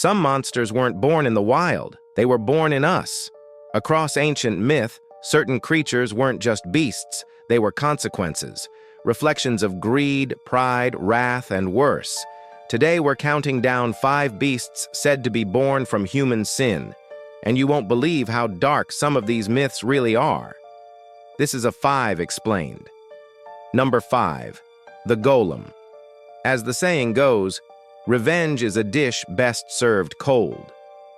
Some monsters weren't born in the wild, they were born in us. Across ancient myth, certain creatures weren't just beasts, they were consequences, reflections of greed, pride, wrath, and worse. Today we're counting down 5 beasts said to be born from human sin, and you won't believe how dark some of these myths really are. This is a 5 explained. Number 5. The Golem. As the saying goes, revenge is a dish best served cold.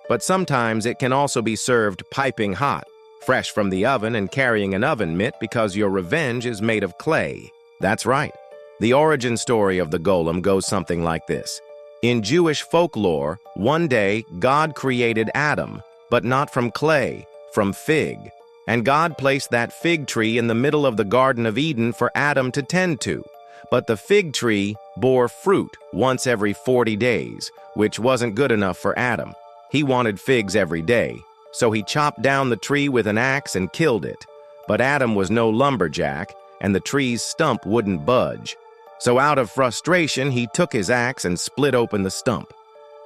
But sometimes it can also be served piping hot, fresh from the oven and carrying an oven mitt because your revenge is made of clay. That's right. The origin story of the Golem goes something like this. In Jewish folklore, one day God created Adam, but not from clay, from fig. And God placed that fig tree in the middle of the Garden of Eden for Adam to tend to. But the fig tree bore fruit once every 40 days, which wasn't good enough for Adam. He wanted figs every day, so he chopped down the tree with an axe and killed it. But Adam was no lumberjack, and the tree's stump wouldn't budge. So out of frustration, he took his axe and split open the stump.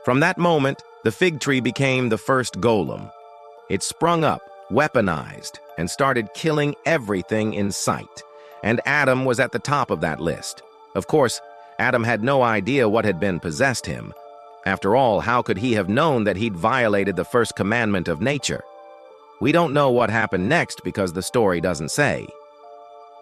From that moment, the fig tree became the first golem. It sprung up, weaponized, and started killing everything in sight. And Adam was at the top of that list. Of course, Adam had no idea what had been possessed him. After all, how could he have known that he'd violated the first commandment of nature? We don't know what happened next because the story doesn't say.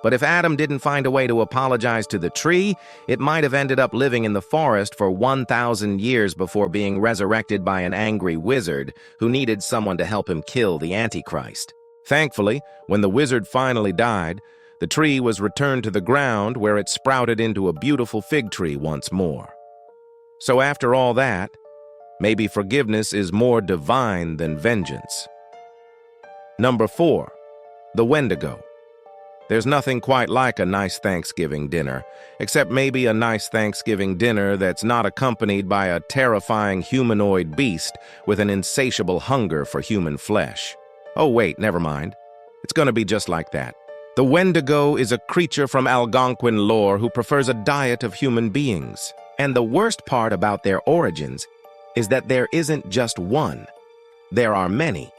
But if Adam didn't find a way to apologize to the tree, it might have ended up living in the forest for 1,000 years before being resurrected by an angry wizard who needed someone to help him kill the Antichrist. Thankfully, when the wizard finally died, the tree was returned to the ground where it sprouted into a beautiful fig tree once more. So after all that, maybe forgiveness is more divine than vengeance. Number 4. The Wendigo. There's nothing quite like a nice Thanksgiving dinner, except maybe a nice Thanksgiving dinner that's not accompanied by a terrifying humanoid beast with an insatiable hunger for human flesh. Oh wait, never mind. It's gonna be just like that. The Wendigo is a creature from Algonquin lore who prefers a diet of human beings. And the worst part about their origins is that there isn't just one. There are many.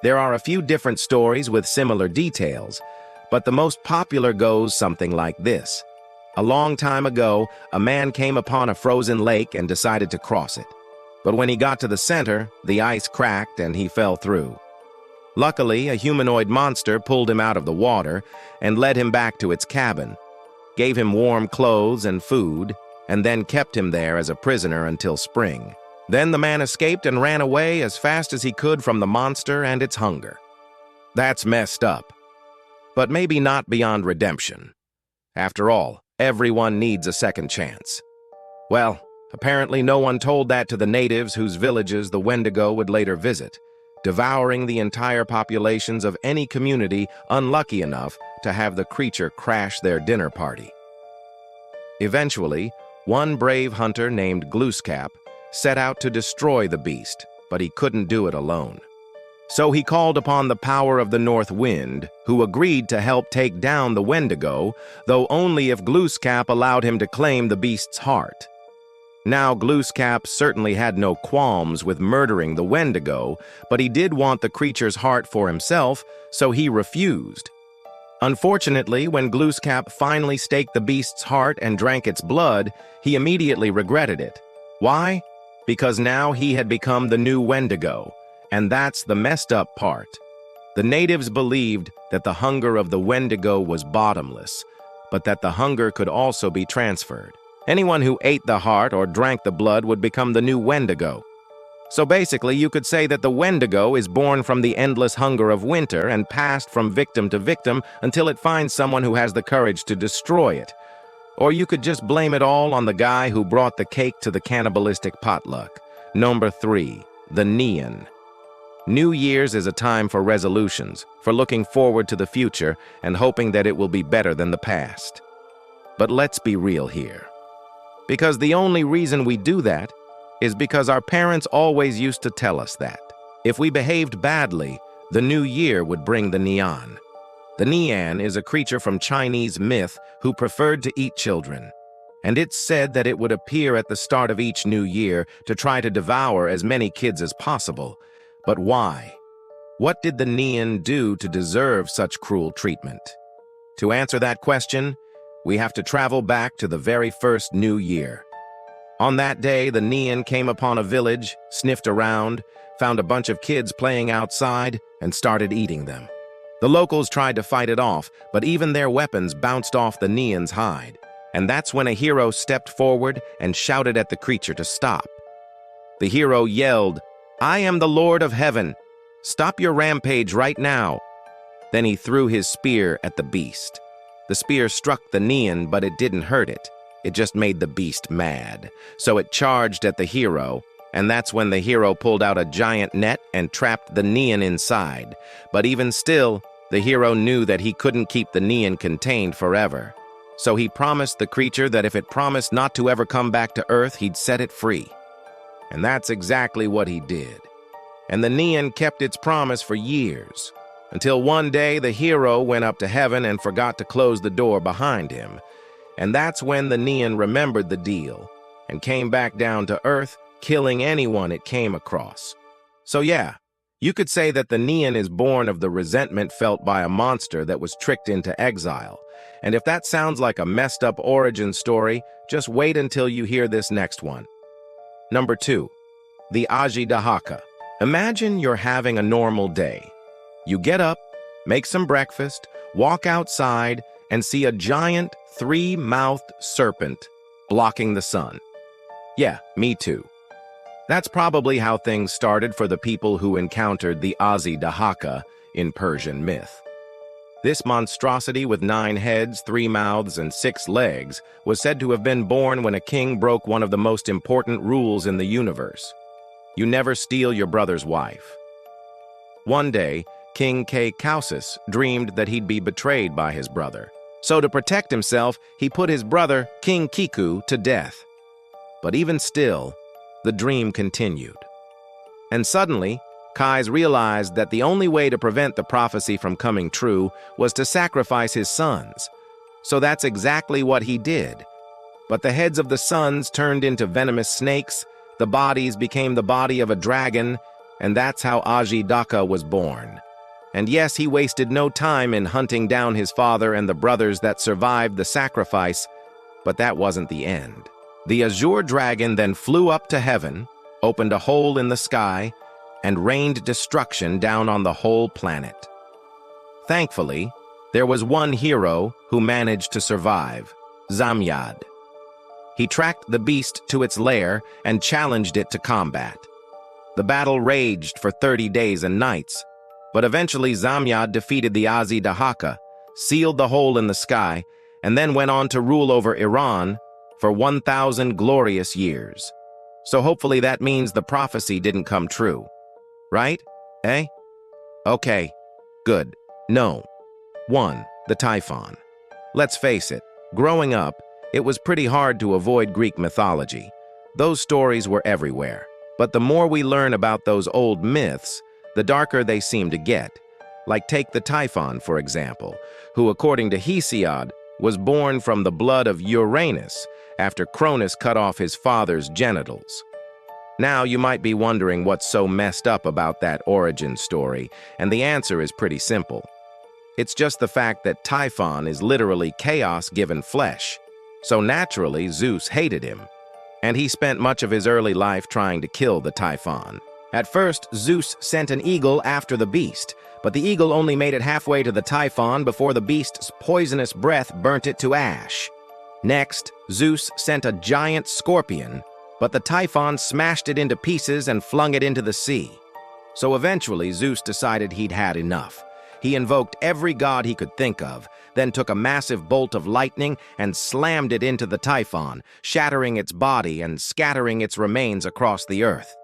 There are a few different stories with similar details, but the most popular goes something like this. A long time ago, a man came upon a frozen lake and decided to cross it. But when he got to the center, the ice cracked and he fell through. Luckily, a humanoid monster pulled him out of the water and led him back to its cabin, gave him warm clothes and food, and then kept him there as a prisoner until spring. Then the man escaped and ran away as fast as he could from the monster and its hunger. That's messed up. But maybe not beyond redemption. After all, everyone needs a second chance. Well, apparently no one told that to the natives whose villages the Wendigo would later visit, devouring the entire populations of any community unlucky enough to have the creature crash their dinner party. Eventually, one brave hunter named Glooskap set out to destroy the beast, but he couldn't do it alone. So he called upon the power of the North Wind, who agreed to help take down the Wendigo, though only if Glooskap allowed him to claim the beast's heart. Now, Glooskap certainly had no qualms with murdering the Wendigo, but he did want the creature's heart for himself, so he refused. Unfortunately, when Glooskap finally staked the beast's heart and drank its blood, he immediately regretted it. Why? Because now he had become the new Wendigo. And that's the messed up part. The natives believed that the hunger of the Wendigo was bottomless, but that the hunger could also be transferred. Anyone who ate the heart or drank the blood would become the new Wendigo. So basically, you could say that the Wendigo is born from the endless hunger of winter and passed from victim to victim until it finds someone who has the courage to destroy it. Or you could just blame it all on the guy who brought the cake to the cannibalistic potluck. Number 3. The Neon. New Year's is a time for resolutions, for looking forward to the future and hoping that it will be better than the past. But let's be real here. Because the only reason we do that is because our parents always used to tell us that. If we behaved badly, the new year would bring the neon. The Neon is a creature from Chinese myth who preferred to eat children. and it's said that it would appear at the start of each new year to try to devour as many kids as possible. But why? What did the Neon do to deserve such cruel treatment? To answer that question, we have to travel back to the very first new year. On that day, the Neon came upon a village, sniffed around, found a bunch of kids playing outside, and started eating them. The locals tried to fight it off, but even their weapons bounced off the Neon's hide. And that's when a hero stepped forward and shouted at the creature to stop. The hero yelled, "I am the Lord of Heaven. Stop your rampage right now." Then he threw his spear at the beast. The spear struck the Neon, but it didn't hurt it. It just made the beast mad. So it charged at the hero, and that's when the hero pulled out a giant net and trapped the Neon inside. But even still, the hero knew that he couldn't keep the Neon contained forever. So he promised the creature that if it promised not to ever come back to Earth, he'd set it free. And that's exactly what he did. And the Neon kept its promise for years, until one day the hero went up to heaven and forgot to close the door behind him. And that's when the Neon remembered the deal and came back down to Earth, killing anyone it came across. So yeah, you could say that the Neon is born of the resentment felt by a monster that was tricked into exile. And if that sounds like a messed up origin story, just wait until you hear this next one. Number 2, the Ajidahaka. Imagine you're having a normal day. You get up, make some breakfast, walk outside, and see a giant three-mouthed serpent blocking the sun. Yeah, me too. That's probably how things started for the people who encountered the Ajidahaka in Persian myth. This monstrosity with 9 heads, 3 mouths, and 6 legs was said to have been born when a king broke one of the most important rules in the universe. You never steal your brother's wife. One day, King Kausus dreamed that he'd be betrayed by his brother. So to protect himself, he put his brother, King Kiku, to death. But even still, the dream continued. And suddenly, Kais realized that the only way to prevent the prophecy from coming true was to sacrifice his sons. So that's exactly what he did. But the heads of the sons turned into venomous snakes, the bodies became the body of a dragon, and that's how Ajidahaka was born. And yes, he wasted no time in hunting down his father and the brothers that survived the sacrifice, but that wasn't the end. The azure dragon then flew up to heaven, opened a hole in the sky, and rained destruction down on the whole planet. Thankfully, there was one hero who managed to survive, Zamyad. He tracked the beast to its lair and challenged it to combat. The battle raged for 30 days and nights, but eventually Zamyad defeated the Ajidahaka, sealed the hole in the sky, and then went on to rule over Iran for 1,000 glorious years. So hopefully that means the prophecy didn't come true. Right? Eh? Okay, good. No. 1. The Typhon. Let's face it, growing up, it was pretty hard to avoid Greek mythology. Those stories were everywhere. But the more we learn about those old myths, the darker they seem to get. Like take the Typhon, for example, who, according to Hesiod, was born from the blood of Uranus after Cronus cut off his father's genitals. Now you might be wondering what's so messed up about that origin story, and the answer is pretty simple. It's just the fact that Typhon is literally chaos given flesh. So naturally, Zeus hated him, and he spent much of his early life trying to kill the Typhon. At first, Zeus sent an eagle after the beast, but the eagle only made it halfway to the Typhon before the beast's poisonous breath burnt it to ash. Next, Zeus sent a giant scorpion, but the Typhon smashed it into pieces and flung it into the sea. So eventually, Zeus decided he'd had enough. He invoked every god he could think of, then took a massive bolt of lightning and slammed it into the Typhon, shattering its body and scattering its remains across the earth.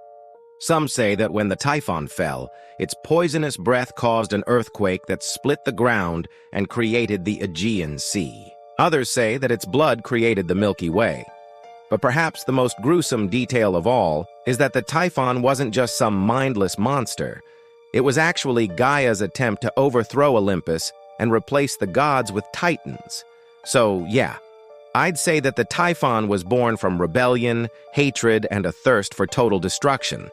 Some say that when the Typhon fell, its poisonous breath caused an earthquake that split the ground and created the Aegean Sea. Others say that its blood created the Milky Way. But perhaps the most gruesome detail of all is that the Typhon wasn't just some mindless monster. It was actually Gaia's attempt to overthrow Olympus and replace the gods with titans. So, yeah, I'd say that the Typhon was born from rebellion, hatred, and a thirst for total destruction.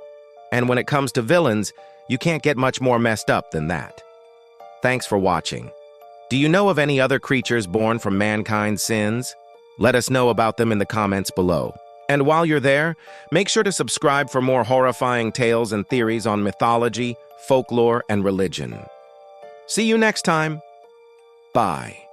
And when it comes to villains, you can't get much more messed up than that. Thanks for watching. Do you know of any other creatures born from mankind's sins? Let us know about them in the comments below. And while you're there, make sure to subscribe for more horrifying tales and theories on mythology, folklore, and religion. See you next time. Bye.